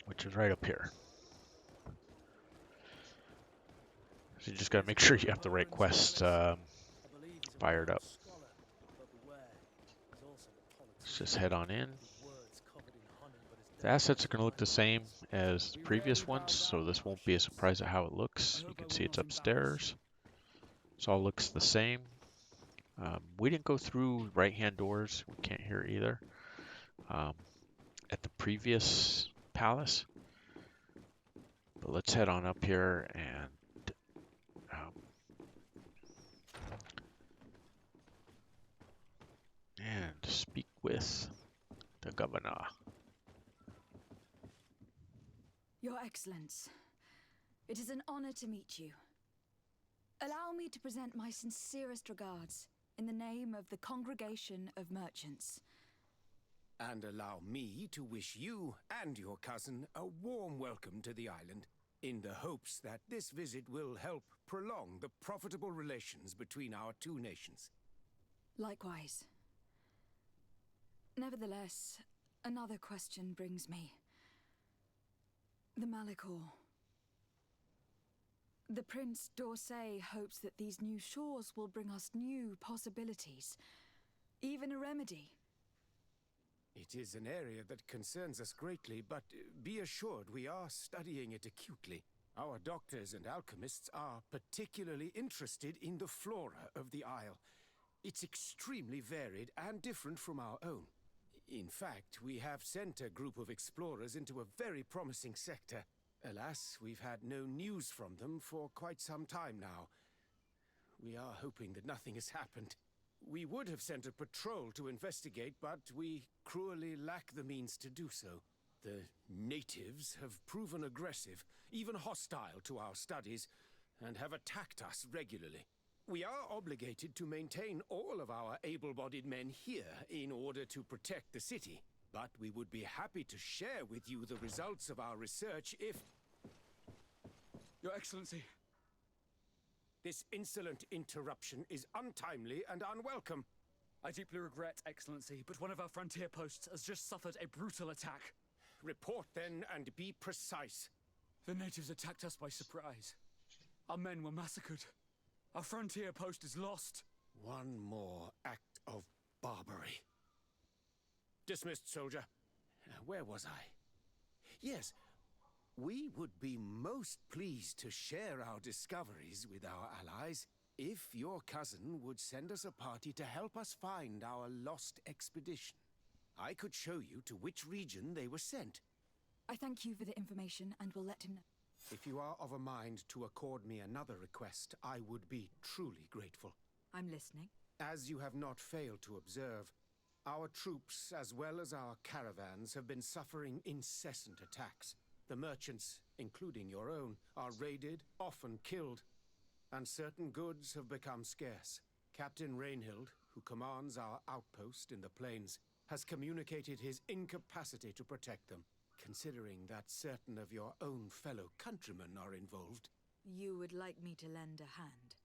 which is right up here. So you just gotta make sure you have the right quest fired up. Let's just head on in. The assets are going to look the same as the previous ones, so this won't be a surprise at how it looks. You can see it's upstairs. This all looks the same. We didn't go through right-hand doors. We can't hear either. At the previous palace. But let's head on up here and speak with the governor. Your Excellence, it is an honor to meet you. Allow me to present my sincerest regards in the name of the Congregation of Merchants. And allow me to wish you and your cousin a warm welcome to the island, in the hopes that this visit will help prolong the profitable relations between our two nations. Likewise. Nevertheless, another question brings me. The Malachor. The Prince d'Orsay hopes that these new shores will bring us new possibilities, even a remedy. It is an area that concerns us greatly, but be assured we are studying it acutely. Our doctors and alchemists are particularly interested in the flora of the Isle. It's extremely varied and different from our own. In fact, we have sent a group of explorers into a very promising sector. Alas, we've had no news from them for quite some time now. We are hoping that nothing has happened. We would have sent a patrol to investigate, but we cruelly lack the means to do so. The natives have proven aggressive, even hostile to our studies, and have attacked us regularly. We are obligated to maintain all of our able-bodied men here in order to protect the city, but we would be happy to share with you the results of our research if... Your Excellency. This insolent interruption is untimely and unwelcome. I deeply regret, Excellency, but one of our frontier posts has just suffered a brutal attack. Report then and be precise. The natives attacked us by surprise. Our men were massacred. Our frontier post is lost. One more act of barbarity. Dismissed, soldier. Where was I? Yes, we would be most pleased to share our discoveries with our allies if your cousin would send us a party to help us find our lost expedition. I could show you to which region they were sent. I thank you for the information and will let him know. If you are of a mind to accord me another request, I would be truly grateful. I'm listening. As you have not failed to observe, our troops, as well as our caravans, have been suffering incessant attacks. The merchants, including your own, are raided, often killed, and certain goods have become scarce. Captain Rainhild, who commands our outpost in the plains, has communicated his incapacity to protect them. Considering that certain of your own fellow countrymen are involved. You would like me to lend a hand?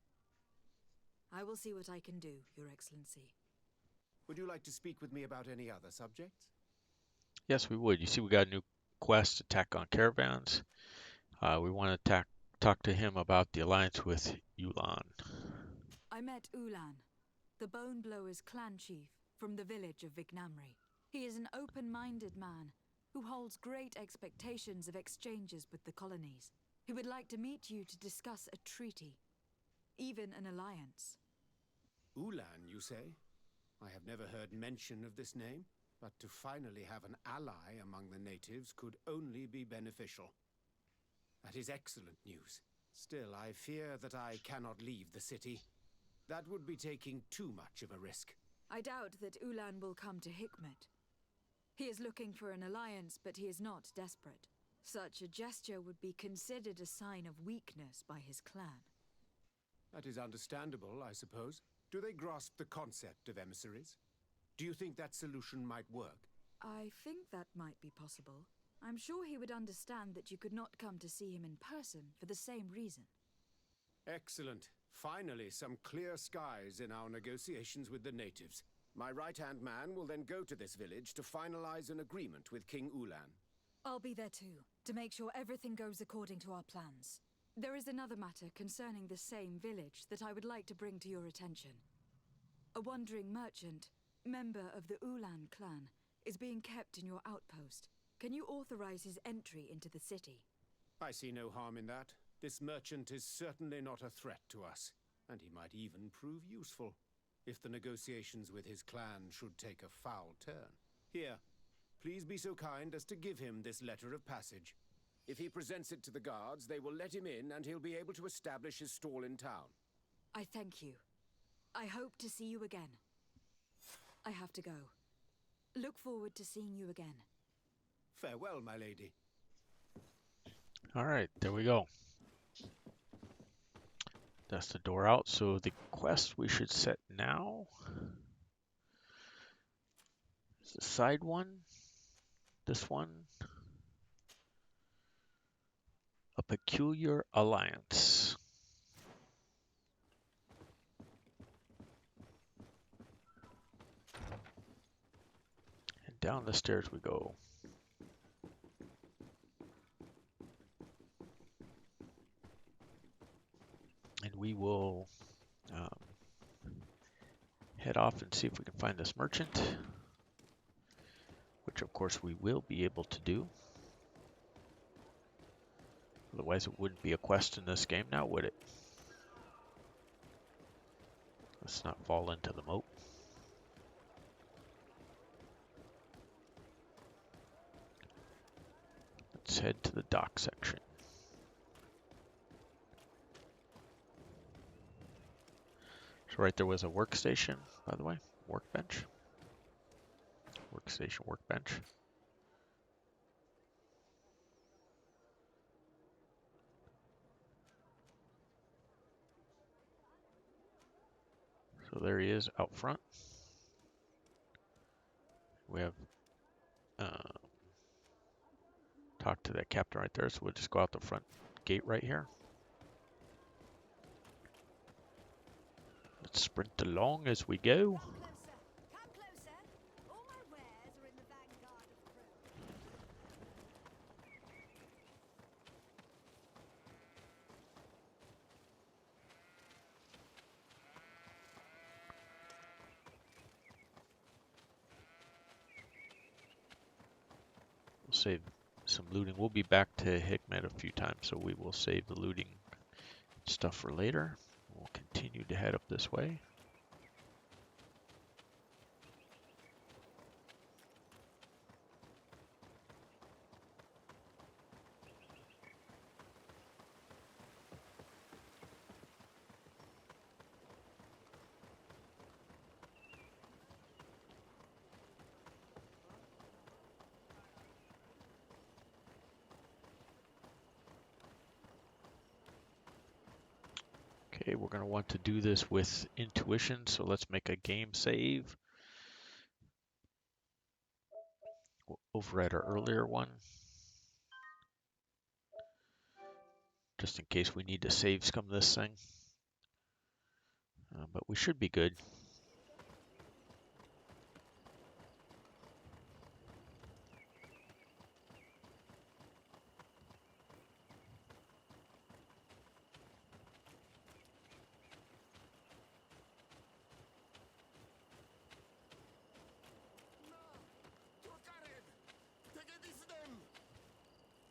I will see what I can do, Your Excellency. Would you like to speak with me about any other subjects? Yes, we would. You see, we got a new quest, attack on caravans. We want to talk to him about the alliance with Ulan. I met Ulan, the Bone Blower's clan chief from the village of Vignamri. He is an open-minded man who holds great expectations of exchanges with the colonies. He would like to meet you to discuss a treaty, even an alliance. Ulan, you say? I have never heard mention of this name, but to finally have an ally among the natives could only be beneficial. That is excellent news. Still, I fear that I cannot leave the city. That would be taking too much of a risk. I doubt that Ulan will come to Hikmet. He is looking for an alliance, but he is not desperate. Such a gesture would be considered a sign of weakness by his clan. That is understandable, I suppose. Do they grasp the concept of emissaries? Do you think that solution might work? I think that might be possible. I'm sure he would understand that you could not come to see him in person for the same reason. Excellent. Finally, some clear skies in our negotiations with the natives. My right-hand man will then go to this village to finalize an agreement with King Ulan. I'll be there too, to make sure everything goes according to our plans. There is another matter concerning the same village that I would like to bring to your attention. A wandering merchant, member of the Ulan clan, is being kept in your outpost. Can you authorize his entry into the city? I see no harm in that. This merchant is certainly not a threat to us, and he might even prove useful, if the negotiations with his clan should take a foul turn. Here, please be so kind as to give him this letter of passage. If he presents it to the guards, they will let him in and he'll be able to establish his stall in town. I thank you. I hope to see you again. I have to go. Look forward to seeing you again. Farewell, my lady. Alright, there we go. That's the door out. So the quest we should set now is the side one. This one. A peculiar alliance. And down the stairs we go. And we will head off and see if we can find this merchant, which of course we will be able to do. Otherwise it wouldn't be a quest in this game now, would it? Let's not fall into the moat. Let's head to the dock section. So right there was a workstation, by the way, workbench. Workstation, workbench. So there he is out front. We have talked to that captain right there, so we'll just go out the front gate right here. Let's sprint along as we go. Come closer. All my wares are in the vanguard of progress. We'll save some looting. We'll be back to Hikmet a few times, so we will save the looting stuff for later. We'll continue to head up this way. Okay, we're going to want to do this with intuition, so let's make a game save. Over at our earlier one. Just in case we need to save scum this thing. But we should be good.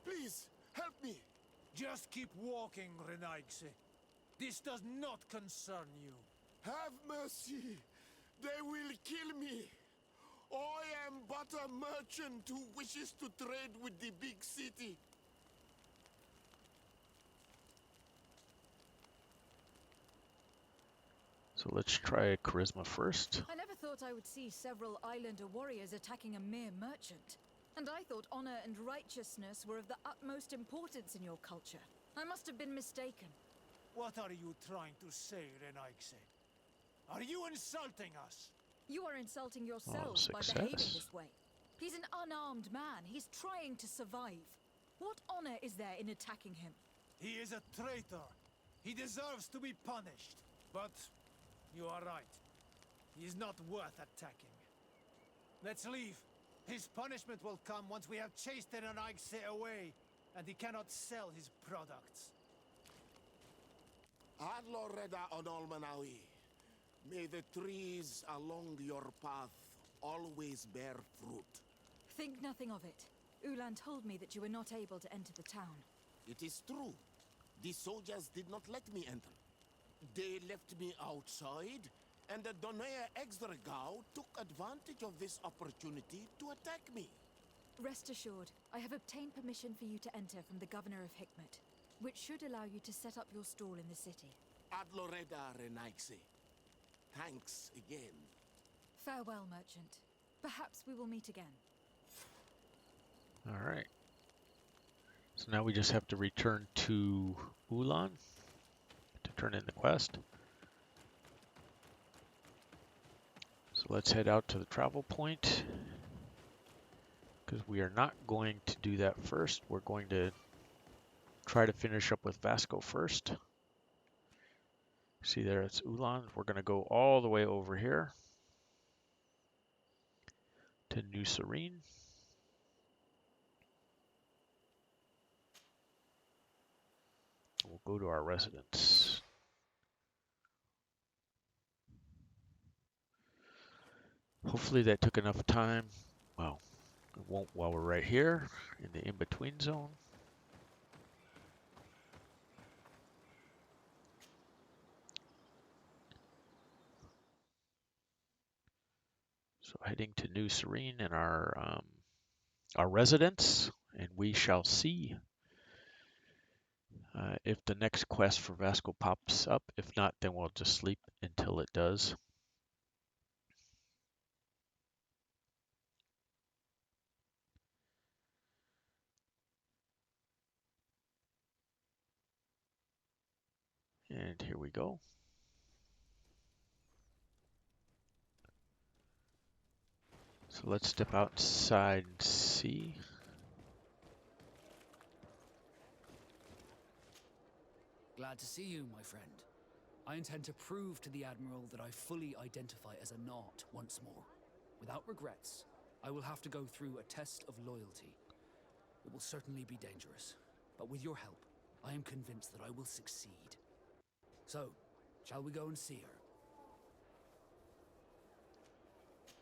Please, help me! Just keep walking, Renaigse. This does not concern you. Have mercy! They will kill me! I am but a merchant who wishes to trade with the big city. So let's try charisma first. I never thought I would see several islander warriors attacking a mere merchant. And I thought honor and righteousness were of the utmost importance in your culture. I must have been mistaken. What are you trying to say, Renaigse? Are you insulting us? You are insulting yourselves by behaving this way. He's an unarmed man. He's trying to survive. What honor is there in attacking him? He is a traitor. He deserves to be punished. But you are right. He is not worth attacking. Let's leave. His punishment will come once we have chased Renaixe away, and he cannot sell his products. Adloreda Onolmanawi. May the trees along your path always bear fruit. Think nothing of it. Ulan told me that you were not able to enter the town. It is true. The soldiers did not let me enter. They left me outside, and the Donea Exdragao took advantage of this opportunity to attack me. Rest assured, I have obtained permission for you to enter from the governor of Hikmet, which should allow you to set up your stall in the city. Adloreda Renaixe. Thanks again. Farewell, merchant. Perhaps we will meet again. All right. So now we just have to return to Ulan to turn in the quest. So let's head out to the travel point, because we are not going to do that first. We're going to try to finish up with Vasco first. See there, it's Ulan. We're going to go all the way over here to New Serene. We'll go to our residence. Hopefully that took enough time. Well, it won't while we're right here in the in-between zone. So heading to New Serene in our residence, and we shall see if the next quest for Vasco pops up. If not, then we'll just sleep until it does. And here we go. So let's step outside and see. Glad to see you, my friend. I intend to prove to the Admiral that I fully identify as a Naut once more. Without regrets, I will have to go through a test of loyalty. It will certainly be dangerous, but with your help, I am convinced that I will succeed. So, shall we go and see her?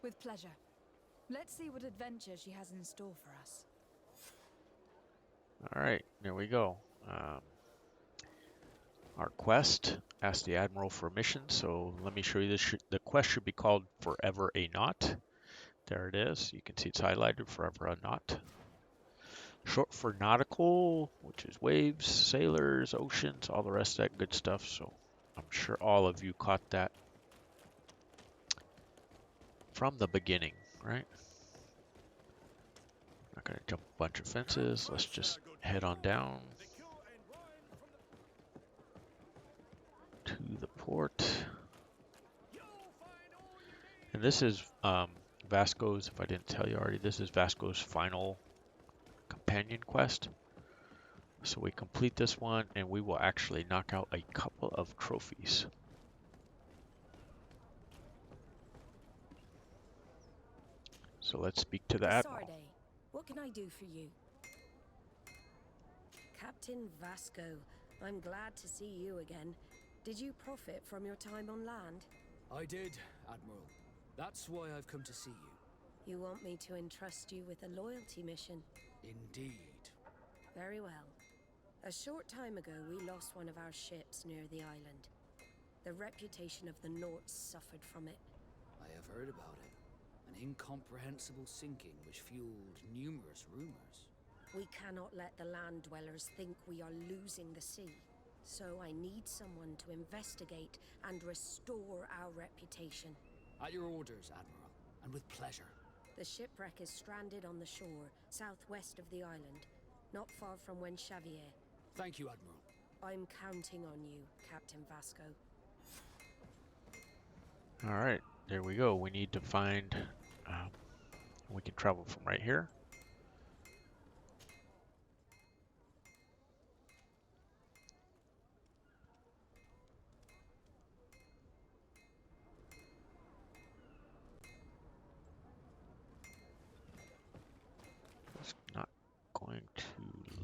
With pleasure. Let's see what adventure she has in store for us. All right, there we go. Our quest asked the Admiral for a mission, so let me show you this. The quest should be called Forever a Naut. There it is. You can see it's highlighted, Forever a Naut. Short for nautical, which is waves, sailors, oceans, all the rest of that good stuff. So I'm sure all of you caught that from the beginning, right? Not going to jump a bunch of fences. Let's just head on down to the port. And this is Vasco's, if I didn't tell you already, this is Vasco's final companion quest. So we complete this one and we will actually knock out a couple of trophies. So let's speak to the Admiral. What can I do for you? Captain Vasco, I'm glad to see you again. Did you profit from your time on land? I did, Admiral. That's why I've come to see you. You want me to entrust you with a loyalty mission? Indeed. Very well. A short time ago, we lost one of our ships near the island. The reputation of the Norts suffered from it. I have heard about it. An incomprehensible sinking which fueled numerous rumors. We cannot let the land dwellers think we are losing the sea. So I need someone to investigate and restore our reputation. At your orders, Admiral, and with pleasure. The shipwreck is stranded on the shore, southwest of the island, not far from Xavier. Thank you, Admiral. I'm counting on you, Captain Vasco. All right, there we go. We need to find, we can travel from right here.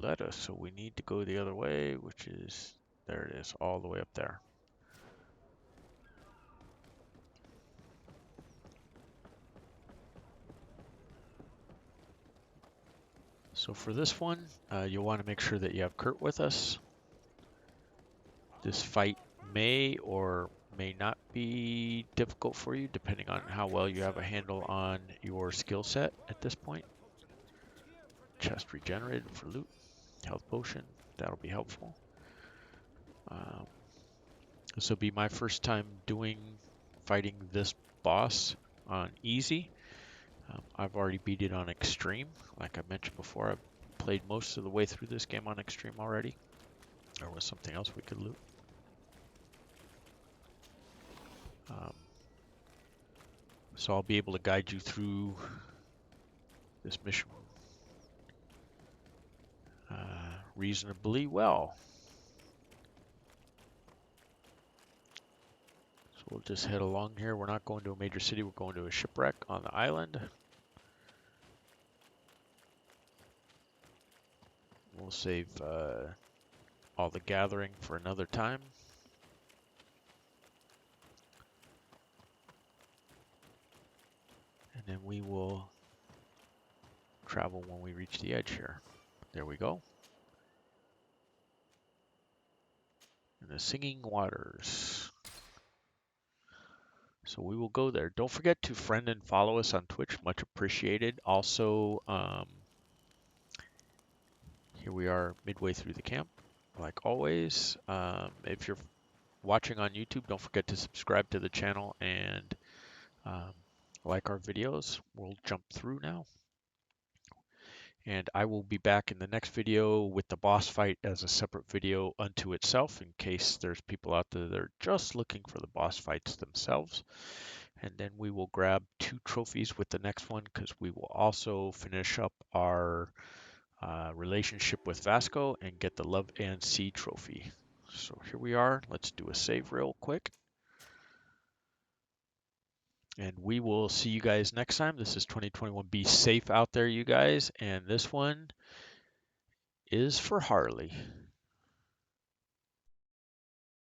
let us, so we need to go the other way, which is, there it is, all the way up there. So for this one, you'll want to make sure that you have Kurt with us. This fight may or may not be difficult for you, depending on how well you have a handle on your skill set at this point. Chest regenerated for loot, health potion, that'll be helpful. This will be my first time fighting this boss on easy. I've already beat it on extreme. Like I mentioned before, I've played most of the way through this game on extreme already. There was something else we could loot. So I'll be able to guide you through this mission reasonably well. So we'll just head along here. We're not going to a major city, we're going to a shipwreck on the island. We'll save all the gathering for another time. And then we will travel when we reach the edge here. There we go. In the singing waters. So we will go there. Don't forget to friend and follow us on Twitch. Much appreciated. Also, here we are midway through the camp. Like always, if you're watching on YouTube, don't forget to subscribe to the channel and like our videos. We'll jump through now. And I will be back in the next video with the boss fight as a separate video unto itself, in case there's people out there that are just looking for the boss fights themselves. And then we will grab 2 trophies with the next one, because we will also finish up our relationship with Vasco and get the Love and Sea trophy. So here we are. Let's do a save real quick. And we will see you guys next time. This is 2021. Be safe out there, you guys. And this one is for Harley.